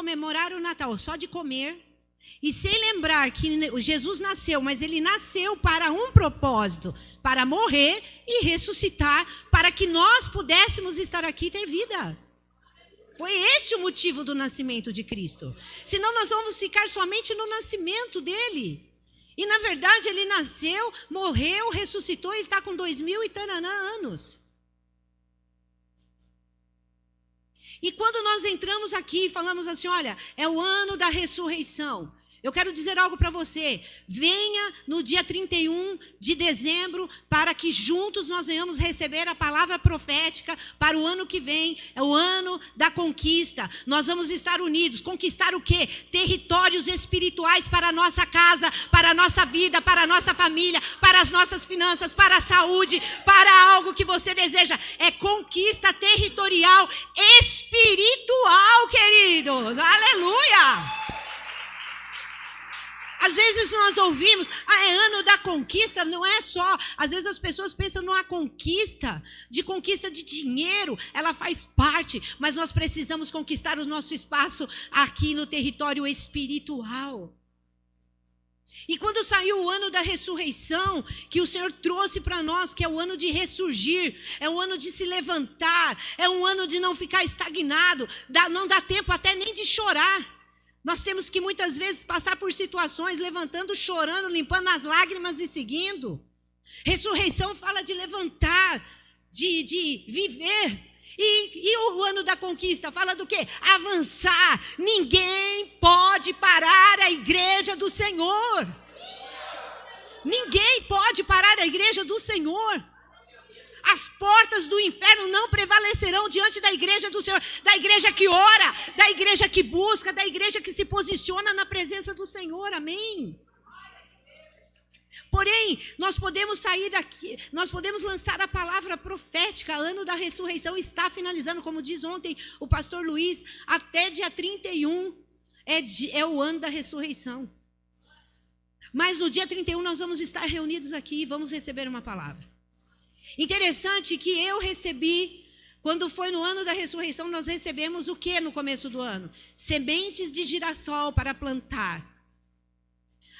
comemorar o Natal, só de comer, e sem lembrar que Jesus nasceu, mas ele nasceu para um propósito, para morrer e ressuscitar, para que nós pudéssemos estar aqui e ter vida. Foi esse o motivo do nascimento de Cristo. Senão nós vamos ficar somente no nascimento dele. E na verdade ele nasceu, morreu, ressuscitou, ele está com 2000 e tananã anos. E quando nós entramos aqui e falamos assim, olha, é o ano da ressurreição. Eu quero dizer algo para você. Venha no dia 31 de dezembro para que juntos nós venhamos receber a palavra profética para o ano que vem. É o ano da conquista. Nós vamos estar unidos. Conquistar o quê? Territórios espirituais para a nossa casa, para a nossa vida, para a nossa família, para as nossas finanças, para a saúde, para algo que você deseja. É conquista territorial espiritual, queridos. Aleluia! Às vezes nós ouvimos, é ano da conquista, não é só. Às vezes as pessoas pensam numa conquista de dinheiro, ela faz parte, mas nós precisamos conquistar o nosso espaço aqui no território espiritual. E quando saiu o ano da ressurreição, que o Senhor trouxe para nós, que é o ano de ressurgir, é um ano de se levantar, é um ano de não ficar estagnado, não dá tempo até nem de chorar. Nós temos que muitas vezes passar por situações levantando, chorando, limpando as lágrimas e seguindo. Ressurreição fala de levantar, de viver. E o ano da conquista fala do quê? Avançar. Ninguém pode parar a igreja do Senhor. Ninguém pode parar a igreja do Senhor. As portas do inferno não prevalecerão diante da igreja do Senhor, da igreja que ora, da igreja que busca, da igreja que se posiciona na presença do Senhor, amém? Porém, nós podemos sair daqui, nós podemos lançar a palavra profética, ano da ressurreição está finalizando, como diz ontem o pastor Luiz, até dia 31 é o ano da ressurreição. Mas no dia 31 nós vamos estar reunidos aqui e vamos receber uma palavra. Interessante que eu recebi, quando foi no ano da ressurreição, nós recebemos o que no começo do ano? Sementes de girassol para plantar.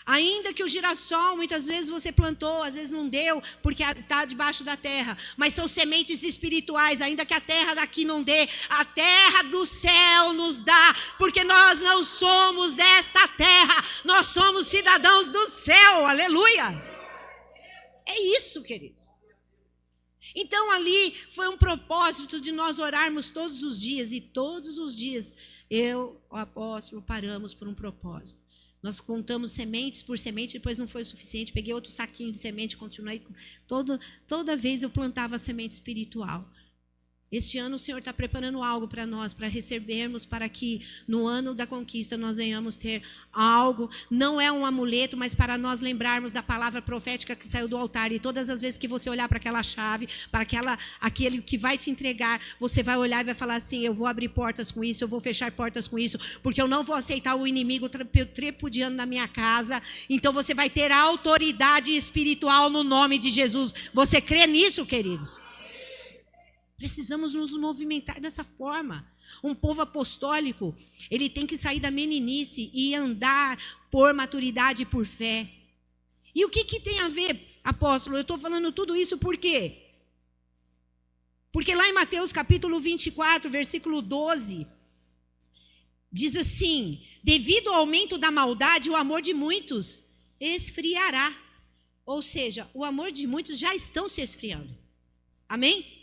Ainda que o girassol, muitas vezes você plantou, às vezes não deu, porque está debaixo da terra. Mas são sementes espirituais, ainda que a terra daqui não dê, a terra do céu nos dá. Porque nós não somos desta terra, nós somos cidadãos do céu, aleluia. É isso, queridos. Então ali foi um propósito de nós orarmos todos os dias. E todos os dias eu, o apóstolo, paramos por um propósito. Nós contamos sementes por semente, depois não foi o suficiente. Peguei outro saquinho de semente, continuei. Toda vez eu plantava semente espiritual. Este ano o Senhor está preparando algo para nós, para recebermos, para que no ano da conquista nós venhamos ter algo. Não é um amuleto, mas para nós lembrarmos da palavra profética que saiu do altar. E todas as vezes que você olhar para aquela chave, para aquele que vai te entregar, você vai olhar e vai falar assim, eu vou abrir portas com isso, eu vou fechar portas com isso, porque eu não vou aceitar o inimigo trepudiando na minha casa. Então você vai ter autoridade espiritual no nome de Jesus. Você crê nisso, queridos? Precisamos nos movimentar dessa forma. Um povo apostólico, ele tem que sair da meninice e andar por maturidade e por fé. E o que tem a ver, apóstolo? Eu estou falando tudo isso por quê? Porque lá em Mateus capítulo 24, versículo 12, diz assim, devido ao aumento da maldade, o amor de muitos esfriará. Ou seja, o amor de muitos já estão se esfriando. Amém?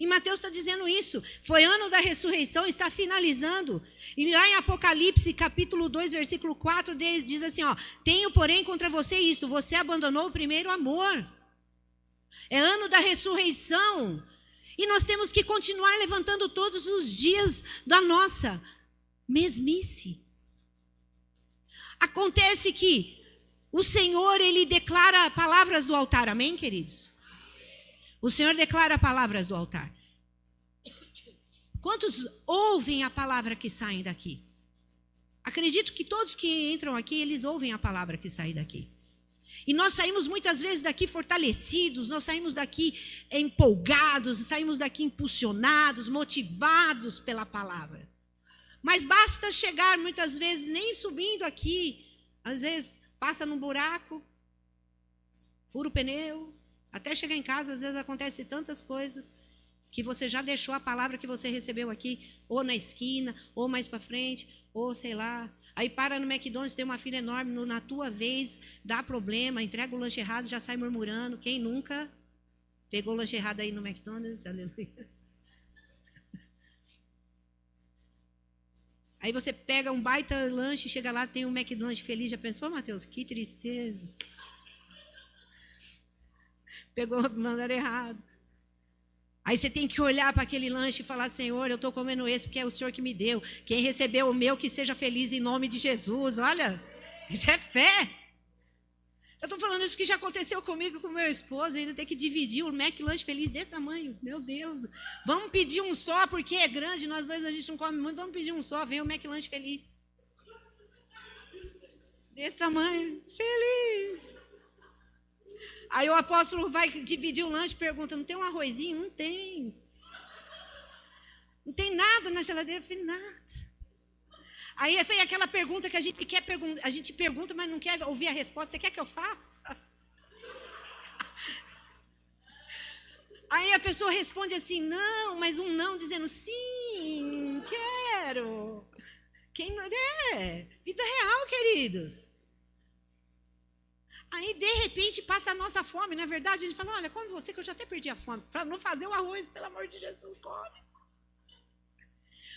E Mateus está dizendo isso. Foi ano da ressurreição, está finalizando. E lá em Apocalipse, capítulo 2, versículo 4, diz assim, ó, tenho, porém, contra você isto, você abandonou o primeiro amor. É ano da ressurreição. E nós temos que continuar levantando todos os dias da nossa mesmice. Acontece que o Senhor, Ele declara palavras do altar. Amém, queridos? O Senhor declara palavras do altar. Quantos ouvem a palavra que saem daqui? Acredito que todos que entram aqui, eles ouvem a palavra que sai daqui. E nós saímos muitas vezes daqui fortalecidos, nós saímos daqui empolgados, saímos daqui impulsionados, motivados pela palavra. Mas basta chegar, muitas vezes, nem subindo aqui, às vezes passa num buraco, fura o pneu, até chegar em casa, às vezes acontece tantas coisas, que você já deixou a palavra que você recebeu aqui, ou na esquina, ou mais para frente, ou sei lá. Aí para no McDonald's, tem uma fila enorme, na tua vez, dá problema, entrega o lanche errado, já sai murmurando. Quem nunca pegou o lanche errado aí no McDonald's? Aleluia. Aí você pega um baita lanche, chega lá, tem um McDonald's feliz. Já pensou, Mateus? Que tristeza. Pegou, mandaram errado. Aí você tem que olhar para aquele lanche e falar, Senhor, eu estou comendo esse porque é o Senhor que me deu. Quem recebeu o meu, que seja feliz em nome de Jesus. Olha, isso é fé. Eu estou falando isso porque já aconteceu comigo e com meu esposo. Ainda tem que dividir o McLanche feliz desse tamanho. Meu Deus. Vamos pedir um só, porque é grande. Nós dois a gente não come muito. Vamos pedir um só. Vem o McLanche feliz. Desse tamanho. Feliz. Aí o apóstolo vai dividir o lanche e pergunta, não tem um arrozinho? Não tem. Não tem nada na geladeira? Eu falei, nada. Aí foi aquela pergunta que a gente quer perguntar, a gente pergunta, mas não quer ouvir a resposta. Você quer que eu faça? Aí a pessoa responde assim, não, mas um não dizendo, sim, quero. Quem não é? Vida real, queridos. Aí, de repente, passa a nossa fome. Na verdade, a gente fala, olha, come você que eu já até perdi a fome. Para não fazer o arroz, pelo amor de Jesus, come.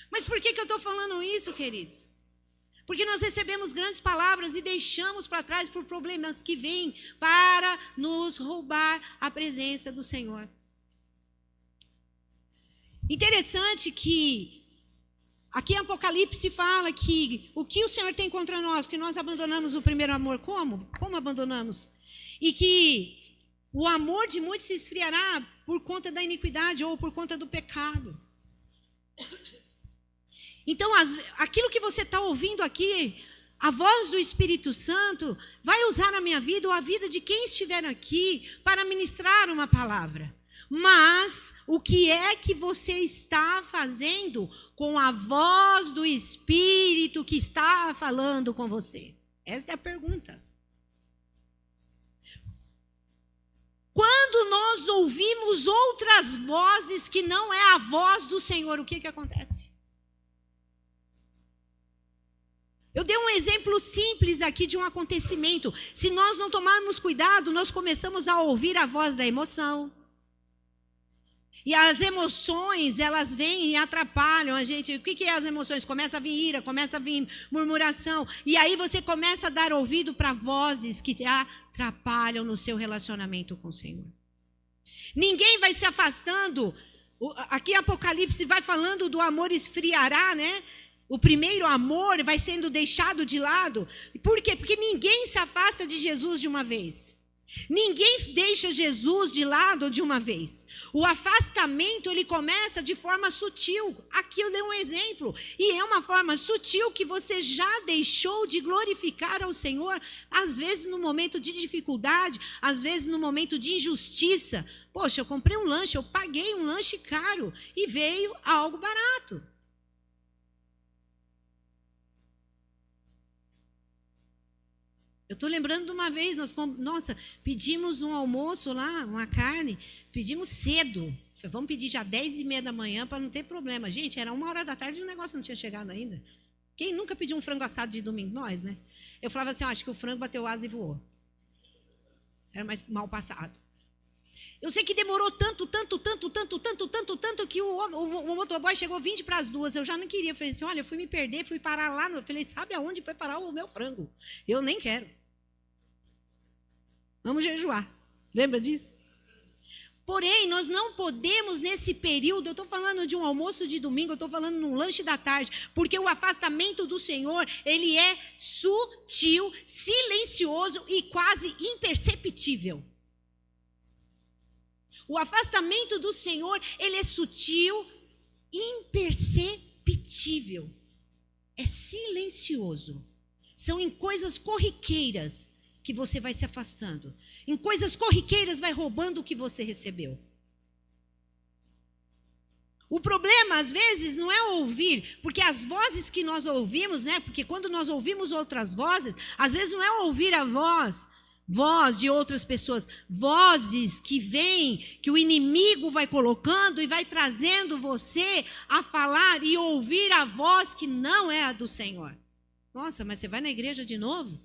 Mas por que eu estou falando isso, queridos? Porque nós recebemos grandes palavras e deixamos para trás por problemas que vêm para nos roubar a presença do Senhor. Interessante que aqui em Apocalipse fala que o que o Senhor tem contra nós, que nós abandonamos o primeiro amor. Como? Como abandonamos? E que o amor de muitos se esfriará por conta da iniquidade ou por conta do pecado. Então, aquilo que você está ouvindo aqui, a voz do Espírito Santo vai usar a minha vida ou a vida de quem estiver aqui para ministrar uma palavra. Mas o que é que você está fazendo com a voz do Espírito que está falando com você? Essa é a pergunta. Quando nós ouvimos outras vozes que não é a voz do Senhor, o que acontece? Eu dei um exemplo simples aqui de um acontecimento. Se nós não tomarmos cuidado, nós começamos a ouvir a voz da emoção. E as emoções, elas vêm e atrapalham a gente. O que é as emoções? Começa a vir ira, começa a vir murmuração. E aí você começa a dar ouvido para vozes que te atrapalham no seu relacionamento com o Senhor. Ninguém vai se afastando. Aqui em Apocalipse vai falando do amor esfriará, né? O primeiro amor vai sendo deixado de lado. Por quê? Porque ninguém se afasta de Jesus de uma vez. Ninguém deixa Jesus de lado de uma vez. O afastamento, ele começa de forma sutil. Aqui eu dei um exemplo. E é uma forma sutil que você já deixou de glorificar ao Senhor, às vezes no momento de dificuldade, às vezes no momento de injustiça. Poxa, eu comprei um lanche, eu paguei um lanche caro e veio algo barato. Eu estou lembrando de uma vez, pedimos um almoço lá, uma carne, pedimos cedo. Vamos pedir já 10h30 da manhã para não ter problema. Gente, era 1h da tarde e o negócio não tinha chegado ainda. Quem nunca pediu um frango assado de domingo? Nós, né? Eu falava assim, acho que o frango bateu asa e voou. Era mais mal passado. Eu sei que demorou tanto que o motoboy chegou 1:20. Eu já não queria. Eu falei assim, olha, eu fui me perder, fui parar lá. Eu falei, sabe aonde foi parar o meu frango? Eu nem quero. Vamos jejuar. Lembra disso? Porém, nós não podemos nesse período, eu estou falando de um almoço de domingo, eu estou falando num lanche da tarde, porque o afastamento do Senhor, ele é sutil, silencioso e quase imperceptível. O afastamento do Senhor, ele é sutil, imperceptível. É silencioso. São em coisas corriqueiras que você vai se afastando. Em coisas corriqueiras vai roubando o que você recebeu. O problema, às vezes, não é ouvir, porque as vozes que nós ouvimos, né? Porque quando nós ouvimos outras vozes, às vezes não é ouvir a voz de outras pessoas, vozes que vêm, que o inimigo vai colocando e vai trazendo você a falar e ouvir a voz que não é a do Senhor. Nossa, mas você vai na igreja de novo?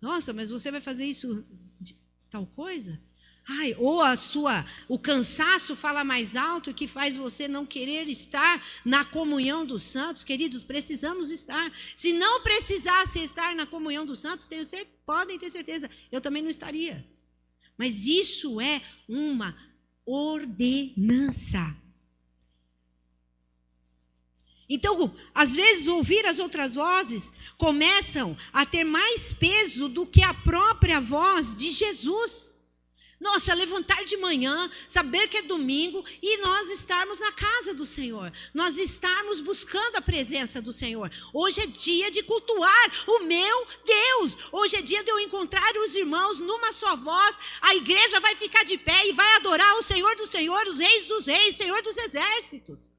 Nossa, mas você vai fazer isso de tal coisa? Ai, ou o cansaço fala mais alto que faz você não querer estar na comunhão dos santos. Queridos, precisamos estar. Se não precisasse estar na comunhão dos santos, podem ter certeza, eu também não estaria. Mas isso é uma ordenança. Então, às vezes, ouvir as outras vozes começam a ter mais peso do que a própria voz de Jesus. Nossa, levantar de manhã, saber que é domingo e nós estarmos na casa do Senhor. Nós estarmos buscando a presença do Senhor. Hoje é dia de cultuar o meu Deus. Hoje é dia de eu encontrar os irmãos numa só voz. A igreja vai ficar de pé e vai adorar o Senhor dos senhores, os reis dos reis, Senhor dos exércitos.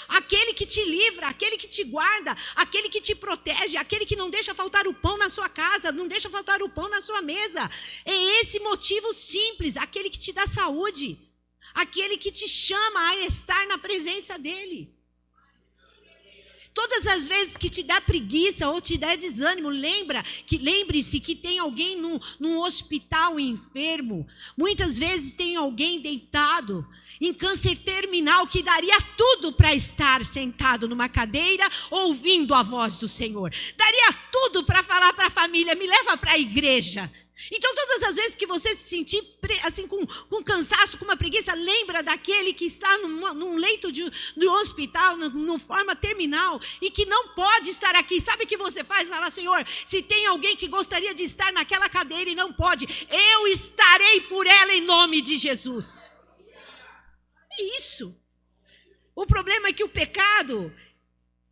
Aquele que te livra, aquele que te guarda, aquele que te protege, aquele que não deixa faltar o pão na sua casa, não deixa faltar o pão na sua mesa. É esse motivo simples, aquele que te dá saúde, aquele que te chama a estar na presença dele. Todas as vezes que te dá preguiça ou te dá desânimo, lembre-se que tem alguém num hospital enfermo. Muitas vezes tem alguém deitado em câncer terminal que daria tudo para estar sentado numa cadeira ouvindo a voz do Senhor. Daria tudo para falar para a família, me leva para a igreja. Então, todas as vezes que você se sentir assim, com cansaço, com uma preguiça, lembra daquele que está num leito de hospital, numa forma terminal, e que não pode estar aqui. Sabe o que você faz? Fala, Senhor, se tem alguém que gostaria de estar naquela cadeira e não pode, eu estarei por ela em nome de Jesus. É isso. O problema é que o pecado...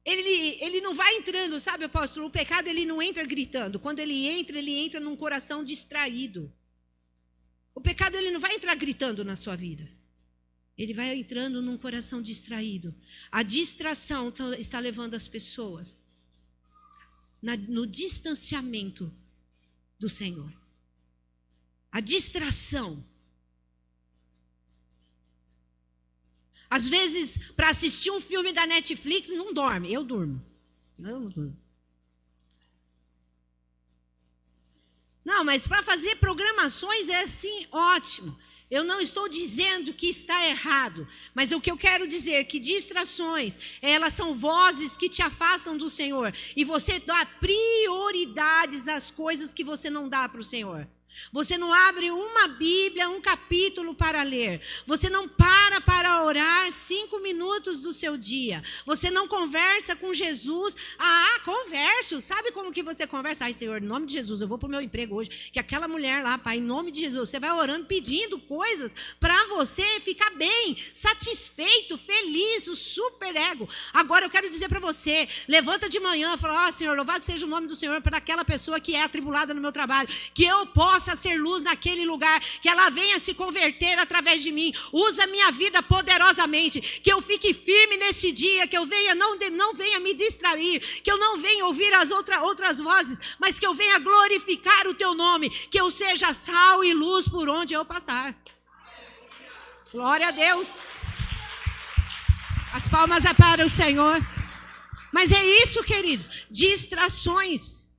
Ele não vai entrando, sabe, apóstolo? O pecado, ele não entra gritando. Quando ele entra num coração distraído. O pecado, ele não vai entrar gritando na sua vida. Ele vai entrando num coração distraído. A distração está levando as pessoas no distanciamento do Senhor. A distração. Às vezes, para assistir um filme da Netflix, não dorme. Eu durmo. Não, mas para fazer programações é assim, ótimo. Eu não estou dizendo que está errado, mas o que eu quero dizer é que distrações, elas são vozes que te afastam do Senhor. E você dá prioridades às coisas que você não dá para o Senhor. Você não abre uma Bíblia, um capítulo para ler. Você não para orar 5 minutos do seu dia. Você não conversa com Jesus. Converso. Sabe como que você conversa? Ai, Senhor, em nome de Jesus, eu vou para o meu emprego hoje. Que aquela mulher lá, pai, em nome de Jesus. Você vai orando, pedindo coisas para você ficar bem, satisfeito, feliz, o super ego. Agora eu quero dizer para você, levanta de manhã e fala, Senhor, louvado seja o nome do Senhor para aquela pessoa que é atribulada no meu trabalho. Que eu possa ser luz naquele lugar, que ela venha se converter através de mim, usa minha vida poderosamente, que eu fique firme nesse dia, que eu venha, não venha me distrair, que eu não venha ouvir as outras vozes, mas que eu venha glorificar o teu nome, que eu seja sal e luz por onde eu passar. Glória a Deus. As palmas é para o Senhor. Mas é isso, queridos, distrações.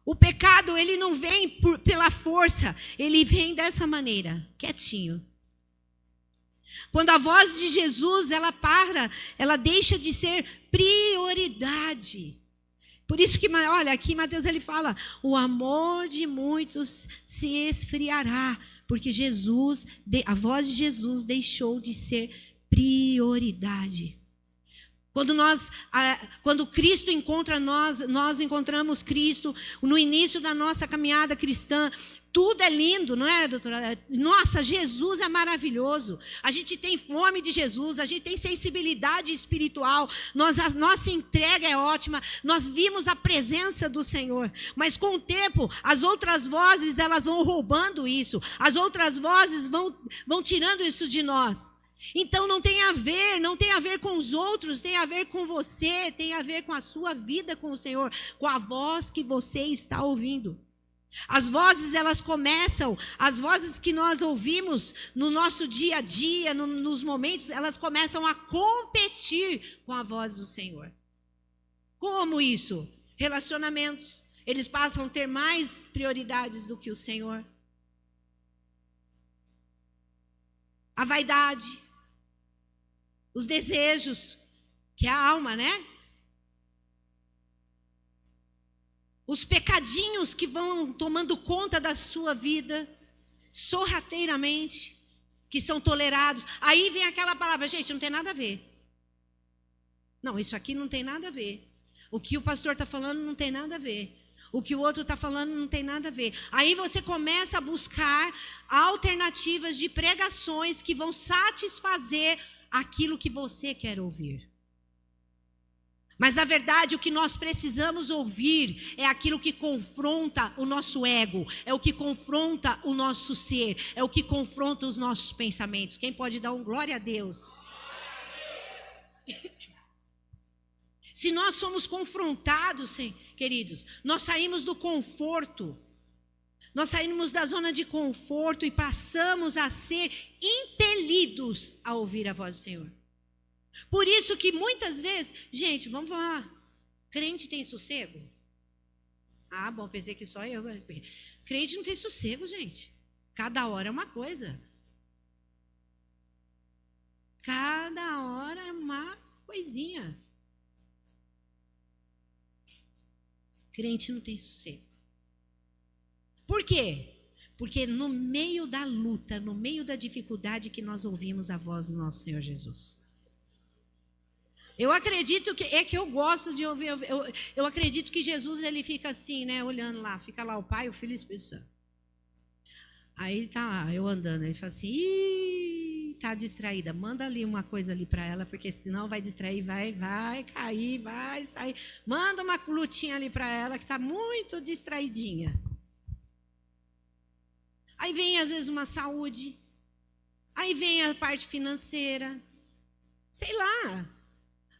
O pecado, ele não vem pela força, ele vem dessa maneira, quietinho. Quando a voz de Jesus, ela ela deixa de ser prioridade. Por isso que, olha, aqui Mateus ele fala, o amor de muitos se esfriará, porque a voz de Jesus deixou de ser prioridade. Quando Cristo encontra nós encontramos Cristo no início da nossa caminhada cristã. Tudo é lindo, não é, doutora? Nossa, Jesus é maravilhoso. A gente tem fome de Jesus, a gente tem sensibilidade espiritual, a nossa entrega é ótima, nós vimos a presença do Senhor. Mas com o tempo, as outras vozes, elas vão roubando isso. As outras vozes vão tirando isso de nós. Então não tem a ver com os outros, tem a ver com você, tem a ver com a sua vida com o Senhor, com a voz que você está ouvindo. As vozes, elas começam, as vozes que nós ouvimos no nosso dia a dia, nos momentos, elas começam a competir com a voz do Senhor. Como isso? Relacionamentos. Eles passam a ter mais prioridades do que o Senhor. A vaidade. Os desejos, que é a alma, né? Os pecadinhos que vão tomando conta da sua vida, sorrateiramente, que são tolerados. Aí vem aquela palavra, gente, não tem nada a ver. Não, isso aqui não tem nada a ver. O que o pastor está falando não tem nada a ver. O que o outro está falando não tem nada a ver. Aí você começa a buscar alternativas de pregações que vão satisfazer aquilo que você quer ouvir. Mas, na verdade, o que nós precisamos ouvir é aquilo que confronta o nosso ego, é o que confronta o nosso ser, é o que confronta os nossos pensamentos. Quem pode dar um glória a Deus? Se nós somos confrontados, queridos, nós saímos do conforto, nós saímos da zona de conforto e passamos a ser impelidos a ouvir a voz do Senhor. Por isso que muitas vezes, gente, vamos falar, crente tem sossego? Ah, bom, pensei que só eu. Crente não tem sossego, gente. Cada hora é uma coisa. Cada hora é uma coisinha. Crente não tem sossego. Por quê? Porque no meio da luta, no meio da dificuldade que nós ouvimos a voz do nosso Senhor Jesus. Eu acredito que eu gosto de ouvir, eu acredito que Jesus, ele fica assim, né, olhando lá, fica lá o Pai, o Filho e o Espírito Santo. Aí tá lá, eu andando, ele fala assim, ih, tá distraída, manda ali uma coisa ali para ela, porque senão vai distrair, vai cair, vai sair. Manda uma lutinha ali para ela que tá muito distraidinha. Aí vem às vezes uma saúde, aí vem a parte financeira, sei lá.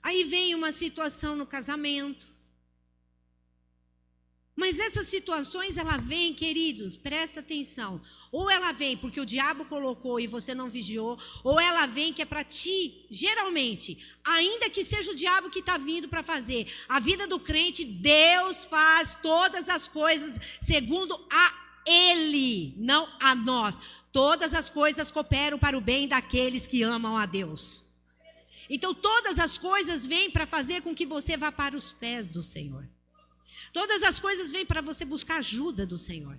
Aí vem uma situação no casamento. Mas essas situações, ela vem, queridos, presta atenção. Ou ela vem porque o diabo colocou e você não vigiou, ou ela vem que é para ti, geralmente, ainda que seja o diabo que está vindo para fazer. A vida do crente, Deus faz todas as coisas segundo a Ele, não a nós. Todas as coisas cooperam para o bem daqueles que amam a Deus. Então, todas as coisas vêm para fazer com que você vá para os pés do Senhor. Todas as coisas vêm para você buscar ajuda do Senhor.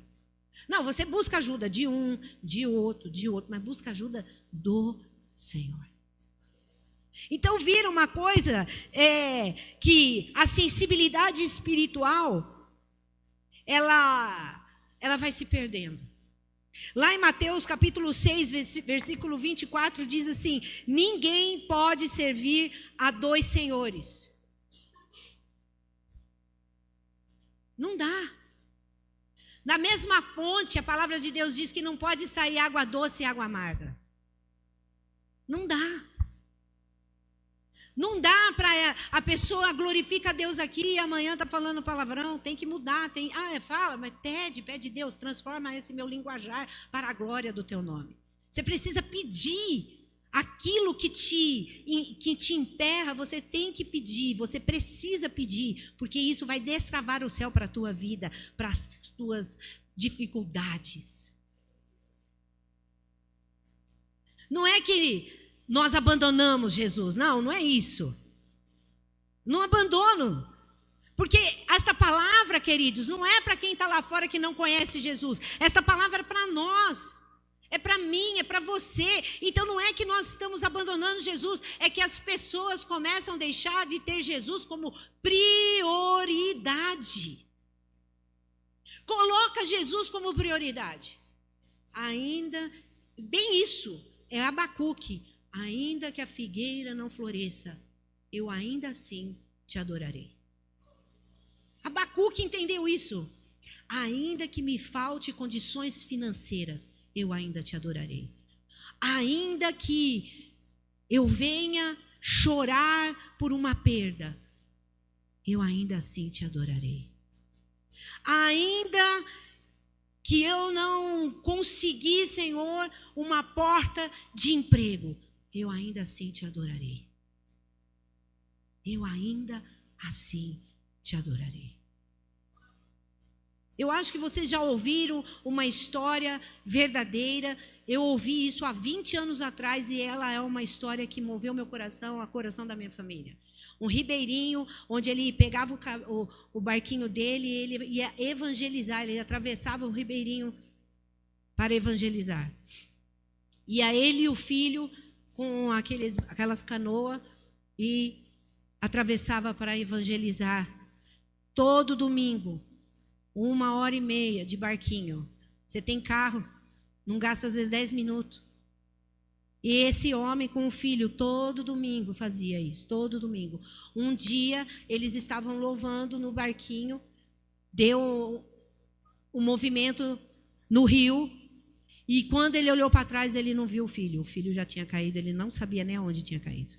Não, você busca ajuda de um, de outro, mas busca ajuda do Senhor. Então, vira uma coisa que a sensibilidade espiritual, ela vai se perdendo. Lá em Mateus capítulo 6, versículo 24, diz assim, ninguém pode servir a dois senhores. Não dá. Na mesma fonte, a palavra de Deus diz que não pode sair água doce e água amarga. Não dá. Não dá para a pessoa glorifica a Deus aqui e amanhã está falando palavrão, tem que mudar. Fala, mas pede Deus, transforma esse meu linguajar para a glória do teu nome. Você precisa pedir aquilo que te emperra, você tem que pedir, você precisa pedir, porque isso vai destravar o céu para a tua vida, para as tuas dificuldades. Não é que nós abandonamos Jesus. Não é isso. Não abandono. Porque esta palavra, queridos, não é para quem está lá fora que não conhece Jesus. Esta palavra é para nós. É para mim, é para você. Então não é que nós estamos abandonando Jesus, é que as pessoas começam a deixar de ter Jesus como prioridade. Coloca Jesus como prioridade. Ainda, bem isso, é Abacuque. Ainda que a figueira não floresça, eu ainda assim te adorarei. Abacuque entendeu isso. Ainda que me falte condições financeiras, eu ainda te adorarei. Ainda que eu venha chorar por uma perda, eu ainda assim te adorarei. Ainda que eu não consegui, Senhor, uma porta de emprego, eu ainda assim te adorarei. Eu ainda assim te adorarei. Eu acho que vocês já ouviram uma história verdadeira. Eu ouvi isso há 20 anos atrás e ela é uma história que moveu meu coração, o coração da minha família. Um ribeirinho, onde ele pegava o barquinho dele e ele ia evangelizar, ele atravessava o ribeirinho para evangelizar. Ia ele e o filho com aquelas canoas e atravessava para evangelizar. Todo domingo, 1h30 de barquinho. Você tem carro, não gasta às vezes 10 minutos. E esse homem com o filho, todo domingo fazia isso, todo domingo. Um dia, eles estavam louvando no barquinho, deu um movimento no rio, e quando ele olhou para trás, ele não viu o filho já tinha caído, ele não sabia nem onde tinha caído.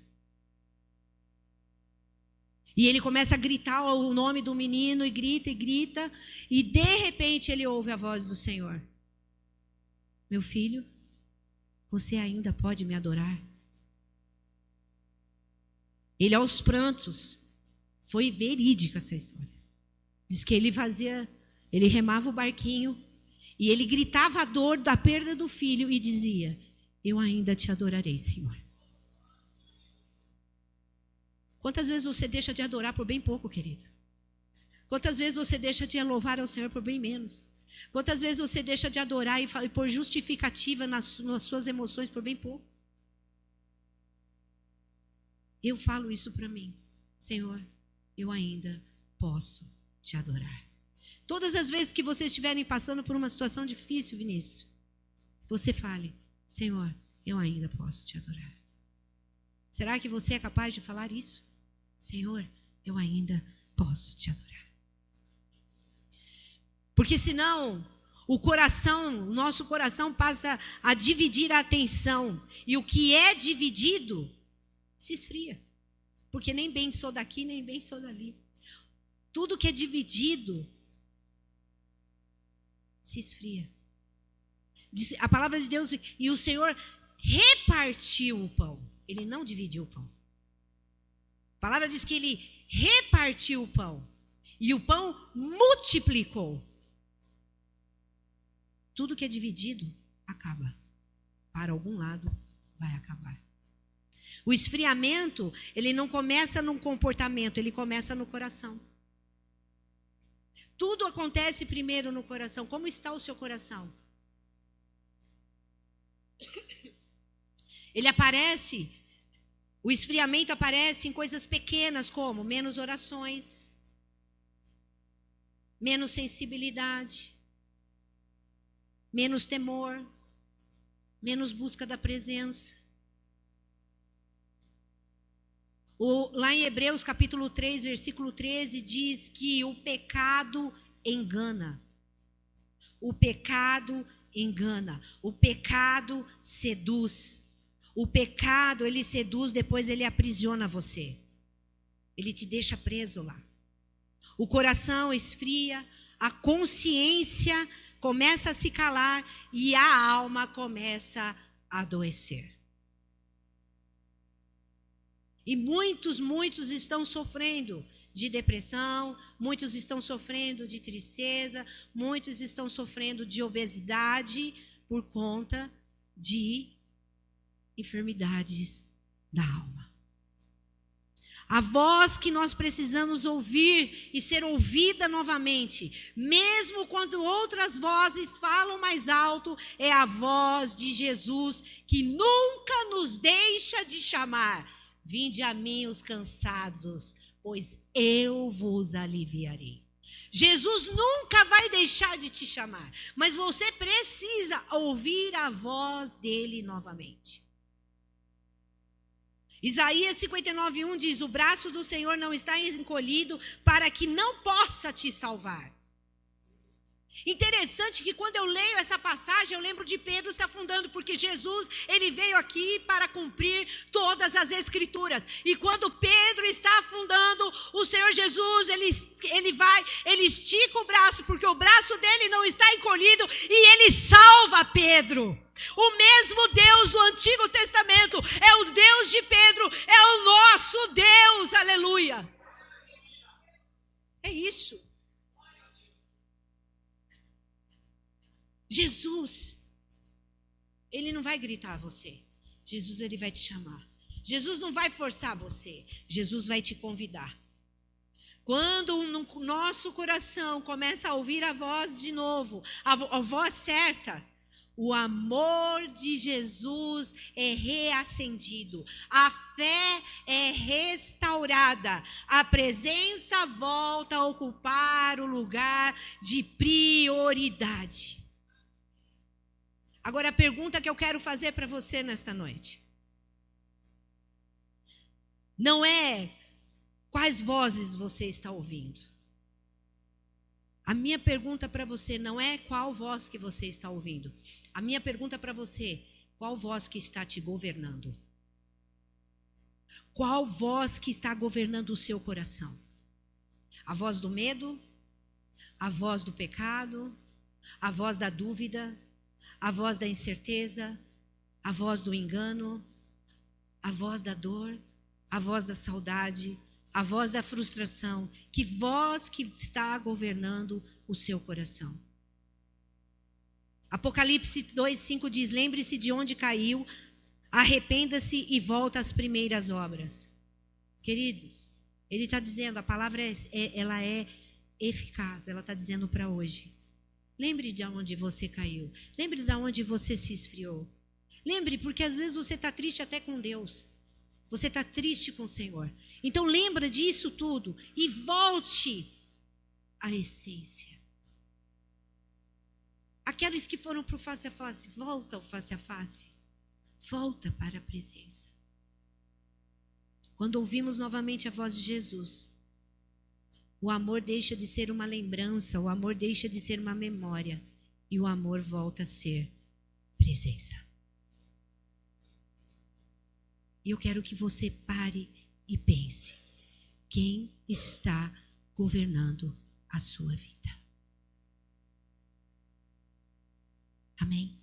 E ele começa a gritar o nome do menino, e grita, e de repente ele ouve a voz do Senhor. Meu filho, você ainda pode me adorar? Ele aos prantos, foi verídica essa história. Diz que ele remava o barquinho, e ele gritava a dor da perda do filho, e dizia, eu ainda te adorarei, Senhor. Quantas vezes você deixa de adorar por bem pouco, querido? Quantas vezes você deixa de louvar ao Senhor por bem menos? Quantas vezes você deixa de adorar e por justificativa nas suas emoções por bem pouco? Eu falo isso para mim. Senhor, eu ainda posso te adorar. Todas as vezes que vocês estiverem passando por uma situação difícil, Vinícius, você fale, Senhor, eu ainda posso te adorar. Será que você é capaz de falar isso? Senhor, eu ainda posso te adorar. Porque senão, o nosso coração passa a dividir a atenção. E o que é dividido, se esfria. Porque nem bem sou daqui, nem bem sou dali. Tudo que é dividido, se esfria. A palavra de Deus, e o Senhor repartiu o pão. Ele não dividiu o pão. A palavra diz que ele repartiu o pão. E o pão multiplicou. Tudo que é dividido, acaba. Para algum lado, vai acabar. O esfriamento, ele não começa num comportamento, ele começa no coração. Tudo acontece primeiro no coração. Como está o seu coração? Ele aparece, o esfriamento aparece em coisas pequenas como menos orações, menos sensibilidade, menos temor, menos busca da presença. Lá em Hebreus capítulo 3, versículo 13, diz que o pecado engana. O pecado engana. O pecado seduz. O pecado, ele seduz, depois ele aprisiona você. Ele te deixa preso lá. O coração esfria, a consciência começa a se calar e a alma começa a adoecer. E muitos estão sofrendo de depressão, muitos estão sofrendo de tristeza, muitos estão sofrendo de obesidade por conta de enfermidades da alma. A voz que nós precisamos ouvir e ser ouvida novamente, mesmo quando outras vozes falam mais alto, é a voz de Jesus que nunca nos deixa de chamar. Vinde a mim os cansados, pois eu vos aliviarei. Jesus nunca vai deixar de te chamar, mas você precisa ouvir a voz dele novamente. Isaías 59:1 diz, o braço do Senhor não está encolhido para que não possa te salvar. Interessante que quando eu leio essa passagem, eu lembro de Pedro se afundando, porque Jesus, ele veio aqui para cumprir todas as escrituras. E quando Pedro está afundando, o Senhor Jesus, ele estica o braço, porque o braço dele não está encolhido, e ele salva Pedro. O mesmo Deus do Antigo Testamento é o Deus de Pedro, é o nosso Deus, aleluia. É isso. Jesus, ele não vai gritar a você. Jesus, ele vai te chamar. Jesus não vai forçar você. Jesus vai te convidar. Quando no nosso coração começa a ouvir a voz de novo, a voz certa, o amor de Jesus é reacendido, a fé é restaurada, a presença volta a ocupar o lugar de prioridade. Agora a pergunta que eu quero fazer para você nesta noite. Não é quais vozes você está ouvindo. A minha pergunta para você não é qual voz que você está ouvindo. A minha pergunta para você, qual voz que está te governando? Qual voz que está governando o seu coração? A voz do medo? A voz do pecado? A voz da dúvida? A voz da incerteza, a voz do engano, a voz da dor, a voz da saudade, a voz da frustração. Que voz que está governando o seu coração? Apocalipse 2:5 diz: lembre-se de onde caiu, arrependa-se e volta às primeiras obras. Queridos, ele está dizendo, a palavra ela é eficaz, ela está dizendo para hoje. Lembre de onde você caiu. Lembre de onde você se esfriou. Lembre, porque às vezes você está triste até com Deus. Você está triste com o Senhor. Então lembra disso tudo e volte à essência. Aqueles que foram para o face a face, volta ao face a face. Volta para a presença. Quando ouvimos novamente a voz de Jesus, o amor deixa de ser uma lembrança, o amor deixa de ser uma memória e o amor volta a ser presença. E eu quero que você pare e pense: quem está governando a sua vida? Amém?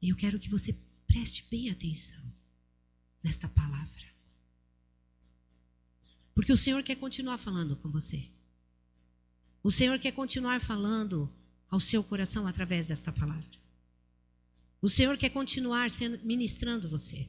E eu quero que você preste bem atenção nesta palavra. Porque o Senhor quer continuar falando com você. O Senhor quer continuar falando ao seu coração através desta palavra. O Senhor quer continuar ministrando você.